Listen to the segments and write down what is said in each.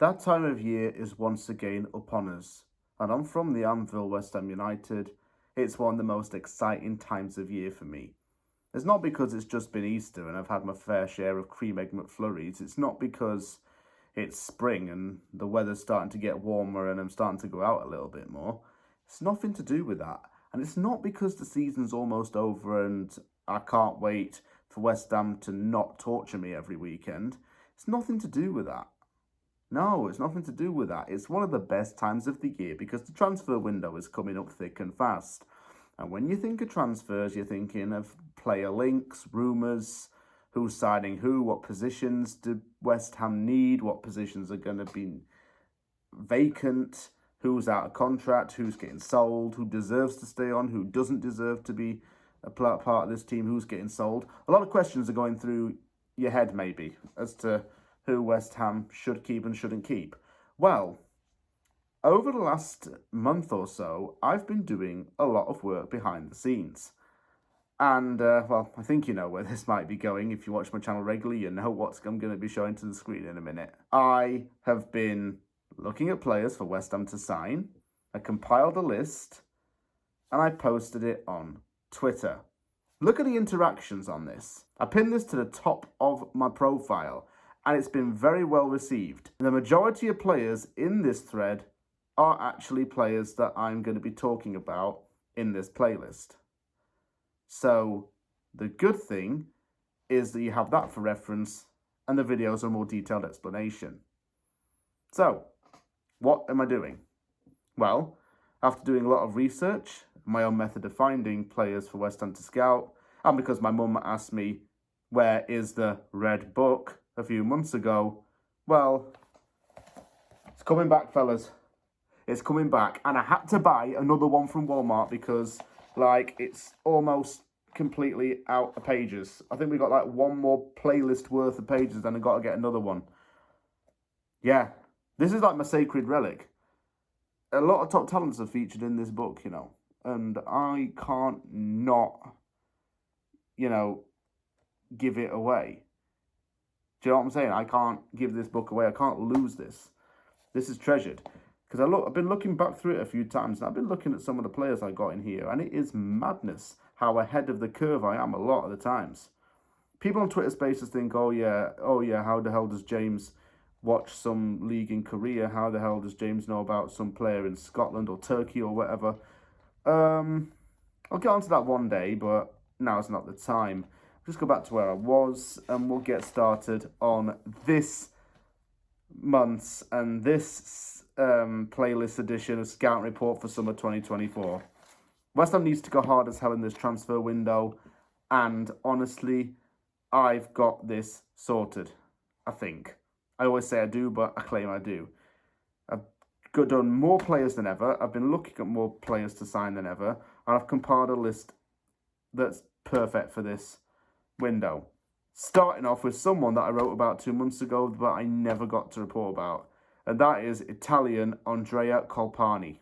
That time of year is once again upon us, and I'm from the Anvil, West Ham United. It's one of the most exciting times of year for me. It's not because it's just been Easter and I've had my fair share of cream egg McFlurries. It's not because it's spring and the weather's starting to get warmer and I'm starting to go out a little bit more. It's nothing to do with that. And it's not because the season's almost over and I can't wait for West Ham to not torture me every weekend. It's nothing to do with that. No, it's nothing to do with that. It's one of the best times of the year because the transfer window is coming up thick and fast. And when you think of transfers, you're thinking of player links, rumours, who's signing who, what positions do West Ham need, what positions are going to be vacant, who's out of contract, who's getting sold, who deserves to stay on, who doesn't deserve to be a part of this team, who's getting sold. A lot of questions are going through your head maybe as to who West Ham should keep and shouldn't keep. Well, over the last month or so, I've been doing a lot of work behind the scenes. And, well, I think you know where this might be going. If you watch my channel regularly, you know what I'm going to be showing to the screen in a minute. I have been looking at players for West Ham to sign. I compiled a list, and I posted it on Twitter. Look at the interactions on this. I pinned this to the top of my profile, and it's been very well received. The majority of players in this thread are actually players that I'm going to be talking about in this playlist. So the good thing is that you have that for reference and the videos are a more detailed explanation. So what am I doing? Well, after doing a lot of research, my own method of finding players for West Ham to scout, and because my mum asked me, where is the red book a few months ago, well, it's coming back, fellas. It's coming back, and I had to buy another one from Walmart because, like, it's almost completely out of pages. I think we got, like, one more playlist worth of pages, then I got to get another one. Yeah, this is like my sacred relic. A lot of top talents are featured in this book, you know, and I can't not, you know, give it away. Do you know what I'm saying? I can't give this book away. I can't lose this. This is treasured. Because I've been looking back through it a few times, and I've been looking at some of the players I got in here, and it is madness how ahead of the curve I am a lot of the times. People on Twitter Spaces think, oh yeah, how the hell does James watch some league in Korea? How the hell does James know about some player in Scotland or Turkey or whatever? I'll get onto that one day, but now's not the time. Just go back to where I was, and we'll get started on this month's and this playlist edition of Scout Report for summer 2024. West Ham needs to go hard as hell in this transfer window, and honestly, I've got this sorted, I think. I always say I do, but I claim I do. I've done more players than ever. I've been looking at more players to sign than ever, and I've compiled a list that's perfect for this window. Starting off with someone that I wrote about 2 months ago, but I never got to report about. And that is Italian Andrea Colpani.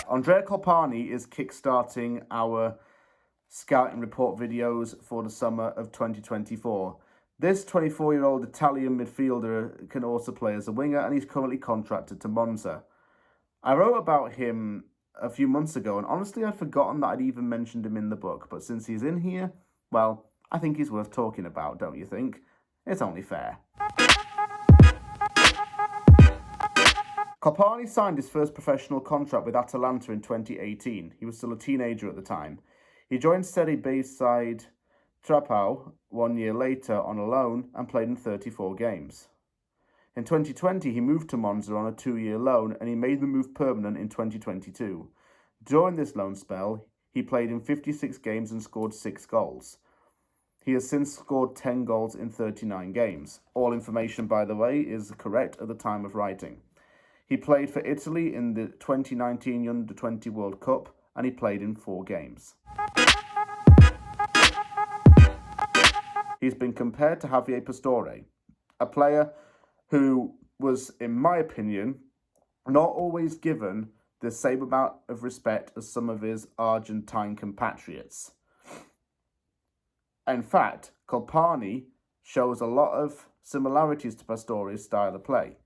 Andrea Colpani is kickstarting our scouting report videos for the summer of 2024. This 24-year-old Italian midfielder can also play as a winger, and he's currently contracted to Monza. I wrote about him a few months ago, and honestly I'd forgotten that I'd even mentioned him in the book, but since he's in here, well, I think he's worth talking about, don't you think? It's only fair. Colpani signed his first professional contract with Atalanta in 2018. He was still a teenager at the time. He joined Serie B side Trapao 1 year later on a loan and played in 34 games. In 2020, he moved to Monza on a 2-year loan, and he made the move permanent in 2022. During this loan spell, he played in 56 games and scored 6 goals. He has since scored 10 goals in 39 games. All information, by the way, is correct at the time of writing. He played for Italy in the 2019 Under-20 World Cup, and he played in 4 games. He's been compared to Javier Pastore, a player who was, in my opinion, not always given the same amount of respect as some of his Argentine compatriots. In fact, Colpani shows a lot of similarities to Pastore's style of play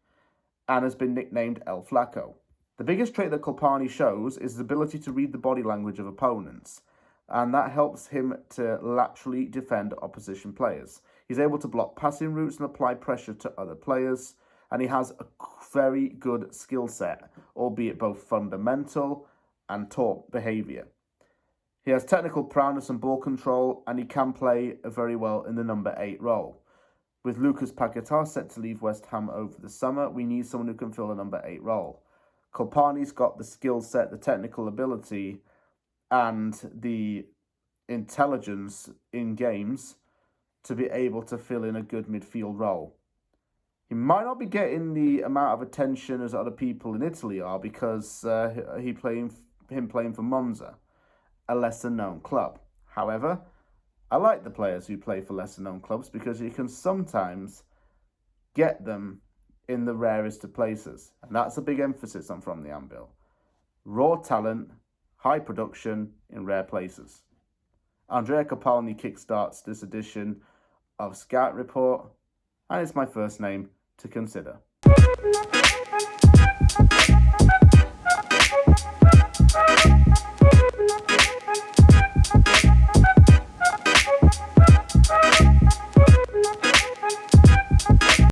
and has been nicknamed El Flaco. The biggest trait that Colpani shows is his ability to read the body language of opponents, and that helps him to laterally defend opposition players. He's able to block passing routes and apply pressure to other players, and he has a very good skill set, albeit both fundamental and taught behaviour. He has technical prowess and ball control, and he can play very well in the number 8 role. With Lucas Paquetá set to leave West Ham over the summer, we need someone who can fill the number 8 role. Colpani's got the skill set, the technical ability, and the intelligence in games to be able to fill in a good midfield role. He might not be getting the amount of attention as other people in Italy are because him playing for Monza, a lesser-known club. However, I like the players who play for lesser-known clubs because you can sometimes get them in the rarest of places. And that's a big emphasis on From the Anvil. Raw talent, high production in rare places. Andrea Colpani kickstarts this edition of Scout Report, and it's my first name to consider.